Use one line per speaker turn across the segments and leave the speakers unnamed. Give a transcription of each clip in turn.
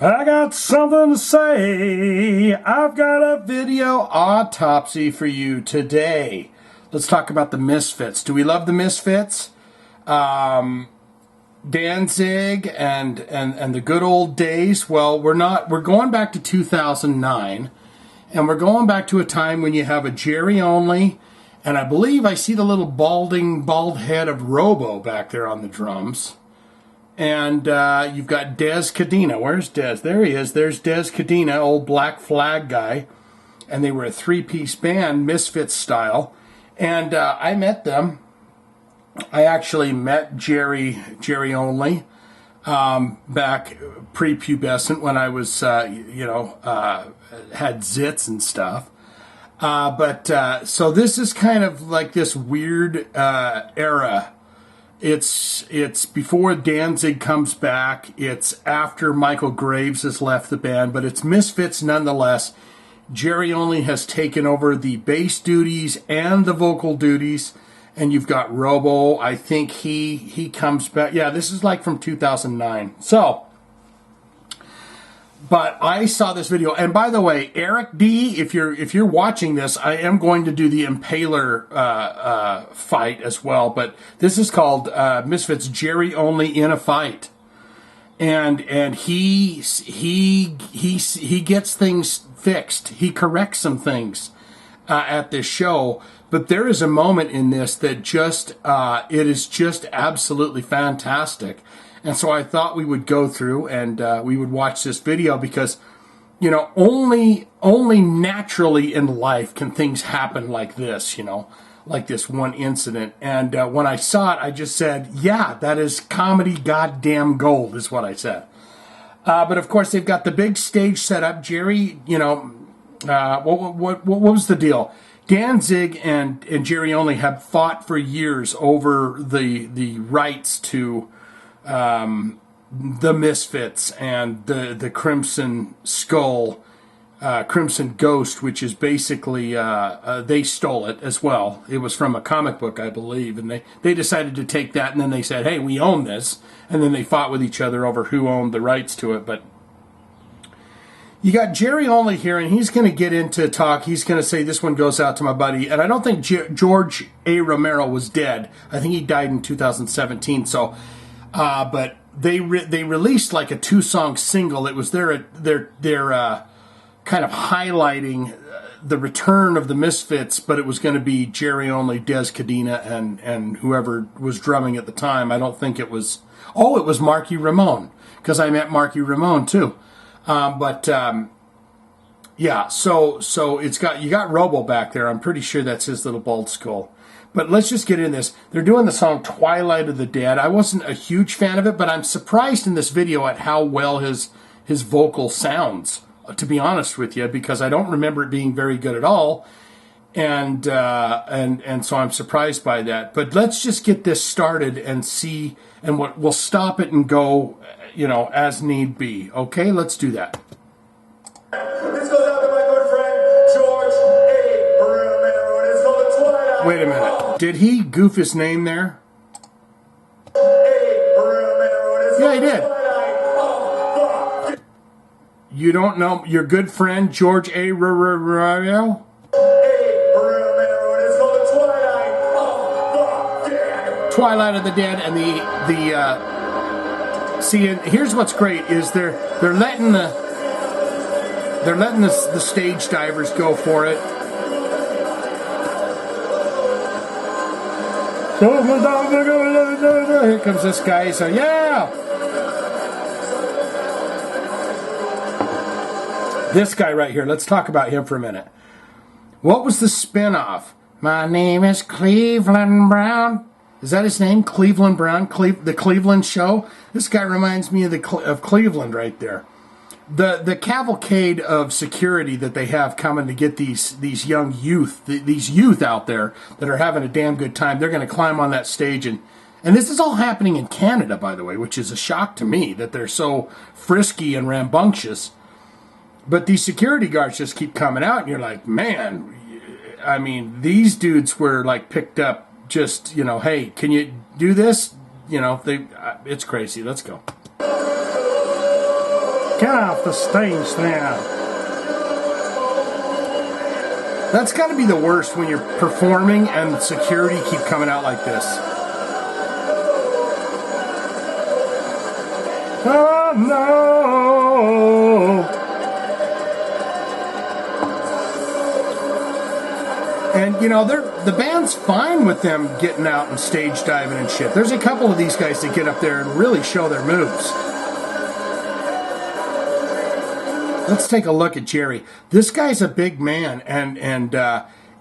I got something to say. I've got a video autopsy for you today. Let's talk about the Misfits. Do we love the Misfits? Danzig and the good old days. Well, we're not. We're going back to 2009, and we're going back to a time when you have a Jerry only, and I believe I see the little bald head of Robo back there on the drums. And you've got Des Cadena. Where's Des? There he is. There's Des Cadena, old Black Flag guy. And they were a three-piece band, Misfits style. And I met them. I actually met Jerry only back pre-pubescent when I was, had zits and stuff. So this is kind of like this weird era. It's before Danzig comes back. It's after Michael Graves has left the band, but it's Misfits nonetheless. Jerry only has taken over the bass duties and the vocal duties, and you've got Robo. I think he comes back. Yeah, this is like from 2009. But I saw this video, and by the way, Eric D, if you're watching this, I am going to do the Impaler fight as well. But this is called Misfits Jerry Only in a Fight, and he gets things fixed. He corrects some things at this show. But there is a moment in this that just it is just absolutely fantastic. And so I thought we would go through and we would watch this video because, only naturally in life can things happen like this, like this one incident. And when I saw it, I just said, yeah, that is comedy goddamn gold is what I said. But of course, they've got the big stage set up. Jerry, what was the deal? Danzig and Jerry only have fought for years over the rights to the Misfits and the Crimson Skull, Crimson Ghost, which is basically, they stole it as well. It was from a comic book, I believe, and they decided to take that, and then they said, hey, we own this, and then they fought with each other over who owned the rights to it. But you got Jerry only here, and he's going to get into talk. He's going to say, this one goes out to my buddy, and I don't think George A. Romero was dead. I think he died in 2017, so... but they released like a 2-song single. It was their kind of highlighting the return of the Misfits, but it was going to be Jerry only, Des Cadena, and whoever was drumming at the time. I don't think it was. Oh, it was Marky Ramone, because I met Marky Ramone too. Yeah. So you got Robo back there. I'm pretty sure that's his little bald skull. But let's just get in this. They're doing the song Twilight of the Dead. I wasn't a huge fan of it, but I'm surprised in this video at how well his vocal sounds, to be honest with you, because I don't remember it being very good at all. And so I'm surprised by that. But let's just get this started and see, and we'll stop it and go, as need be. Okay, let's do that.
This goes out to my good friend, George A. Romero, and it's called the Twilight.
Wait a minute. Did he goof his name there? Yeah, he did. You don't know your good friend George A. Romero? Twilight of the Dead, and see, and here's what's great is they're letting the stage divers go for it. Here comes this guy. So yeah, this guy right here. Let's talk about him for a minute. What was the spinoff? My name is Cleveland Brown. Is that his name? Cleveland Brown? The Cleveland Show? This guy reminds me of Cleveland right there. The cavalcade of security that they have coming to get these young youth, these youth out there that are having a damn good time, they're going to climb on that stage. And this is all happening in Canada, by the way, which is a shock to me that they're so frisky and rambunctious. But these security guards just keep coming out, and you're like, man, I mean, these dudes were like picked up just, hey, can you do this? It's crazy. Let's go.
Get off the stage there.
That's got to be the worst when you're performing and security keep coming out like this.
Oh no!
And you know, the band's fine with them getting out and stage diving and shit. There's a couple of these guys that get up there and really show their moves. Let's take a look at Jerry. This guy's a big man, and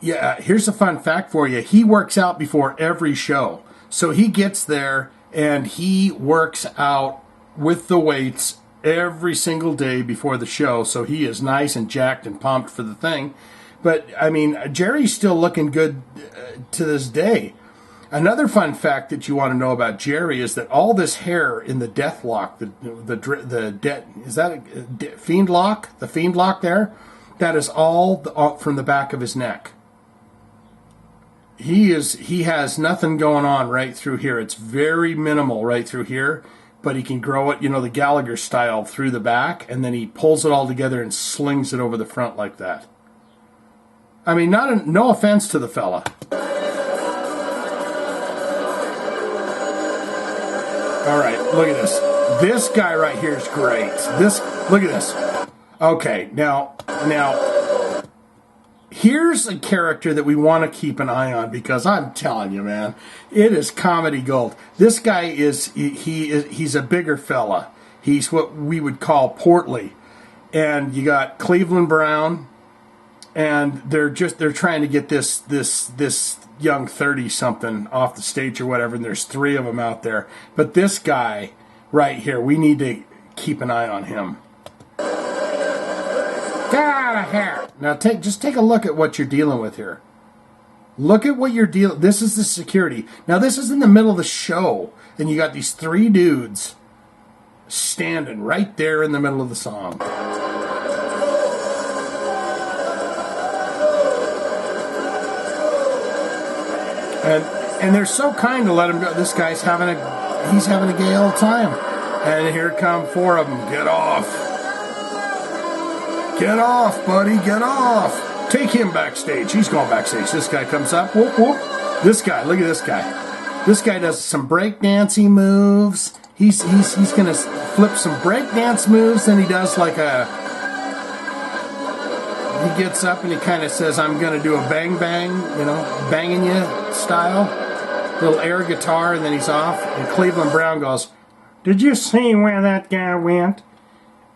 yeah, here's a fun fact for you. He works out before every show. So he gets there and he works out with the weights every single day before the show. So he is nice and jacked and pumped for the thing. But, I mean, Jerry's still looking good to this day. Another fun fact that you want to know about Jerry is that all this hair in the death lock, is that a fiend lock? The fiend lock there? That is all from the back of his neck. He has nothing going on right through here. It's very minimal right through here, but he can grow it, you know, the Gallagher style through the back, and then he pulls it all together and slings it over the front like that. I mean, no offense to the fella. All right, look at this. This guy right here is great. Look at this. Okay, now, here's a character that we want to keep an eye on because I'm telling you, man, it is comedy gold. This guy he's a bigger fella. He's what we would call portly, and you got Cleveland Brown, and they're trying to get this young 30-something off the stage or whatever, and there's three of them out there. But this guy right here, we need to keep an eye on him. Get out of here! Now just take a look at what you're dealing with here. Look at what you're dealing. This is the security. Now this is in the middle of the show, and you got these three dudes standing right there in the middle of the song. And they're so kind to let him go. This guy's having a gay old time. And here come four of them. Get off. Get off, buddy. Get off. Take him backstage. He's going backstage. This guy comes up. Whoop, whoop. This guy. Look at this guy. This guy does some breakdancing moves. He's going to flip some breakdance moves. Then he does like he gets up and he kind of says, I'm going to do a bang bang, you know, banging you style. Little air guitar, and then he's off. And Cleveland Brown goes,
Did you see where that guy went?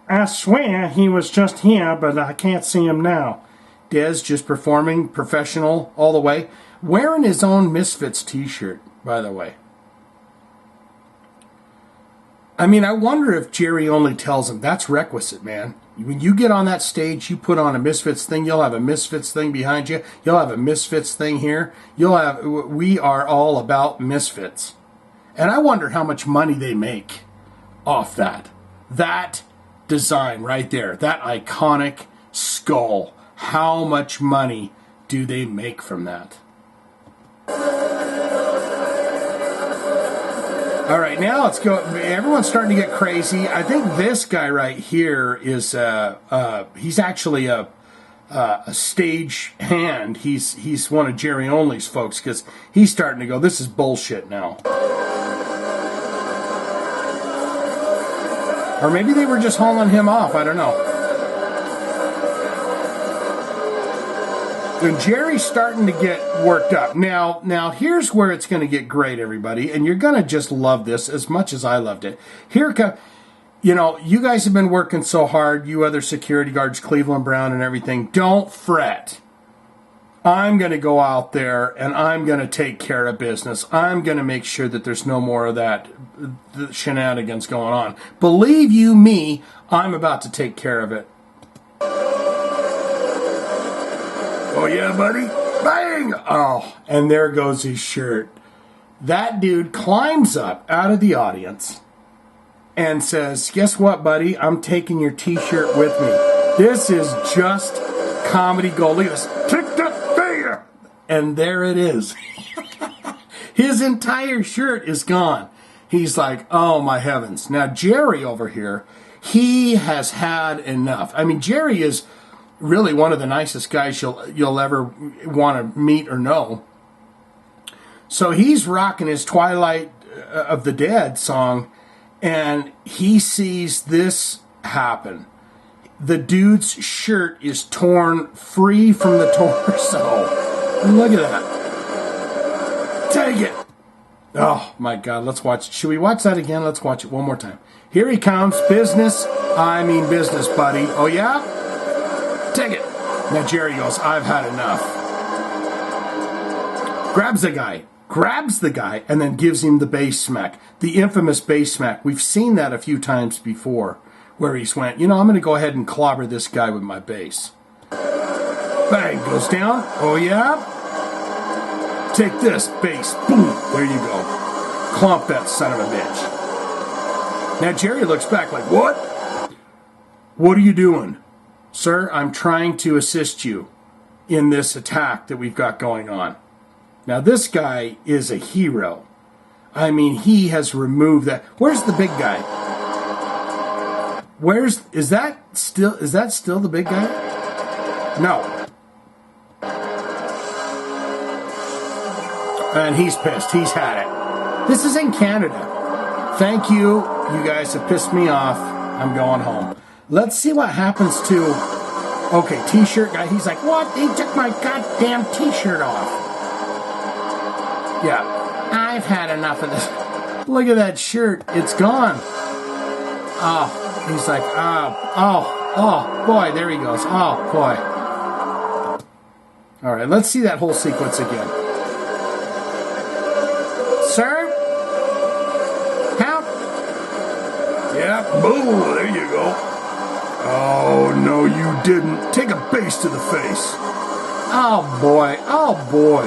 I swear he was just here, but I can't see him now.
Dez just performing, professional all the way. Wearing his own Misfits t-shirt, by the way. I mean, I wonder if Jerry only tells him, that's requisite, man. When you get on that stage, you put on a Misfits thing, you'll have a Misfits thing behind you, you'll have a Misfits thing here, we are all about Misfits. And I wonder how much money they make off that. That design right there, that iconic skull, how much money do they make from that? All right, now let's go. Everyone's starting to get crazy. I think this guy right here is he's actually a stage hand. He's one of Jerry Only's folks because he's starting to go, this is bullshit now. Or maybe they were just hauling him off. I don't know. And Jerry's starting to get worked up. Now here's where it's going to get great, everybody. And you're going to just love this as much as I loved it. Here comes, you know, you guys have been working so hard, you other security guards, Cleveland Brown and everything. Don't fret. I'm going to go out there and I'm going to take care of business. I'm going to make sure that there's no more of that the shenanigans going on. Believe you me, I'm about to take care of it. Oh, yeah, buddy. Bang! Oh, and there goes his shirt. That dude climbs up out of the audience and says, guess what, buddy? I'm taking your t-shirt with me. This is just comedy gold. Look at this. Tick that there! And there it is. His entire shirt is gone. He's like, oh, my heavens. Now, Jerry over here, He has had enough. I mean, Jerry is really one of the nicest guys you'll ever want to meet or know. So he's rocking his Twilight of the Dead song, and he sees this happen. The dude's shirt is torn free from the torso. Look at that. Take it. Oh, my God. Let's watch it. Should we watch that again? Let's watch it one more time. Here he comes. Business. I mean business, buddy. Oh, yeah? Take it. Now Jerry goes, I've had enough. Grabs the guy, and then gives him the bass smack. The infamous bass smack. We've seen that a few times before, where he's went, I'm going to go ahead and clobber this guy with my bass. Bang, goes down. Oh, yeah? Take this, bass. Boom. There you go. Clomp that son of a bitch. Now Jerry looks back like, what? What are you doing? Sir, I'm trying to assist you in this attack that we've got going on. Now this guy is a hero. I mean, he has removed that. Where's the big guy? Is that still the big guy? No. And he's pissed. He's had it. This is in Canada. Thank you. You guys have pissed me off. I'm going home. Let's see what happens to... Okay, T-shirt guy. He's like, what? He took my goddamn T-shirt off. Yeah. I've had enough of this. Look at that shirt. It's gone. Oh, he's like, oh, boy. There he goes. Oh, boy. All right, let's see that whole sequence again. Sir? Help? Yeah, boo, there you go. Oh, no, you didn't. Take a bass to the face. Oh, boy. Oh, boy.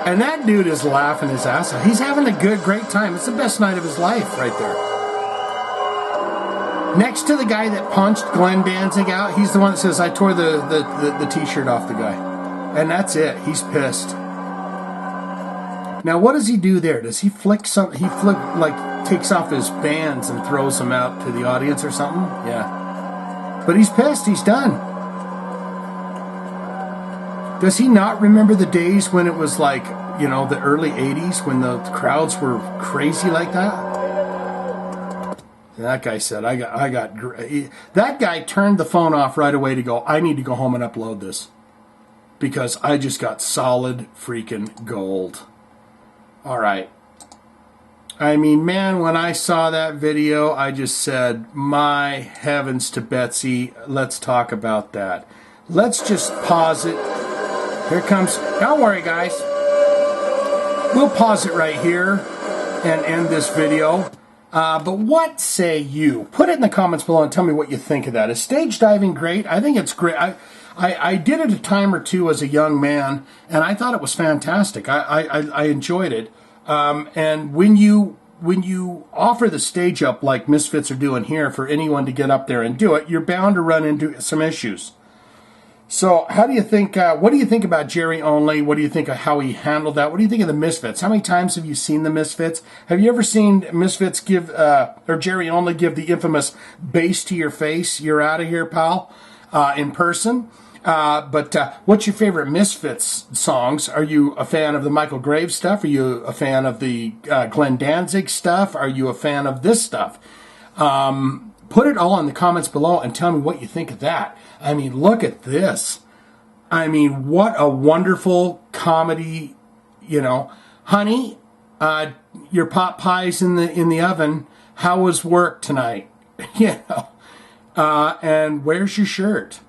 And that dude is laughing his ass off. He's having a great time. It's the best night of his life right there. Next to the guy that punched Glenn Danzig out, he's the one that says, I tore the T-shirt off the guy. And that's it. He's pissed. Now, what does he do there? Does he flick some? He takes off his bands and throws them out to the audience or something? Yeah. But he's pissed. He's done. Does he not remember the days when it was like, the early 80s when the crowds were crazy like that? That guy said, that guy turned the phone off right away to go, I need to go home and upload this. Because I just got solid freaking gold. All right. I mean, man, when I saw that video, I just said, my heavens to Betsy, let's talk about that. Let's just pause it. Here comes, don't worry, guys. We'll pause it right here and end this video. But what say you? Put it in the comments below and tell me what you think of that. Is stage diving great? I think it's great. I did it a time or two as a young man, and I thought it was fantastic. I enjoyed it. And when you offer the stage up like Misfits are doing here for anyone to get up there and do it, you're bound to run into some issues. So how do you think, what do you think about Jerry Only? What do you think of how he handled that? What do you think of the Misfits? How many times have you seen the Misfits? Have you ever seen Misfits give, or Jerry Only give the infamous bass to your face? You're out of here, pal, in person. But what's your favorite Misfits songs? Are you a fan of the Michael Graves stuff? Are you a fan of the Glenn Danzig stuff? Are you a fan of this stuff? Put it all in the comments below and tell me what you think of that. I mean, look at this. I mean, what a wonderful comedy, Honey, your pot pie's in the oven. How was work tonight? And where's your shirt?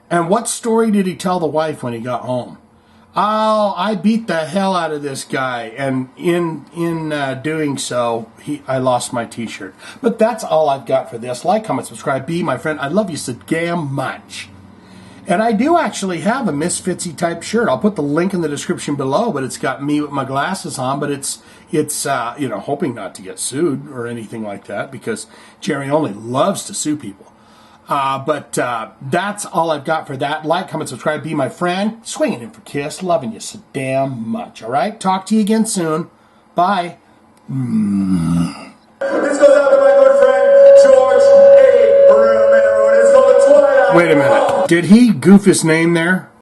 And what story did he tell the wife when he got home? Oh, I beat the hell out of this guy, and in doing so, I lost my T-shirt. But that's all I've got for this. Like, comment, subscribe. Be my friend. I love you so damn much. And I do actually have a Misfitsy type shirt. I'll put the link in the description below, but it's got me with my glasses on, but it's hoping not to get sued or anything like that, because Jerry Only loves to sue people. But that's all I've got for that. Like, comment, subscribe, be my friend. Swinging in for Kiss. Loving you so damn much. All right? Talk to you again soon. Bye.
This goes out to my good friend, George A. Romero. And it's called the Twilight.
Wait a minute. Did he goof his name there?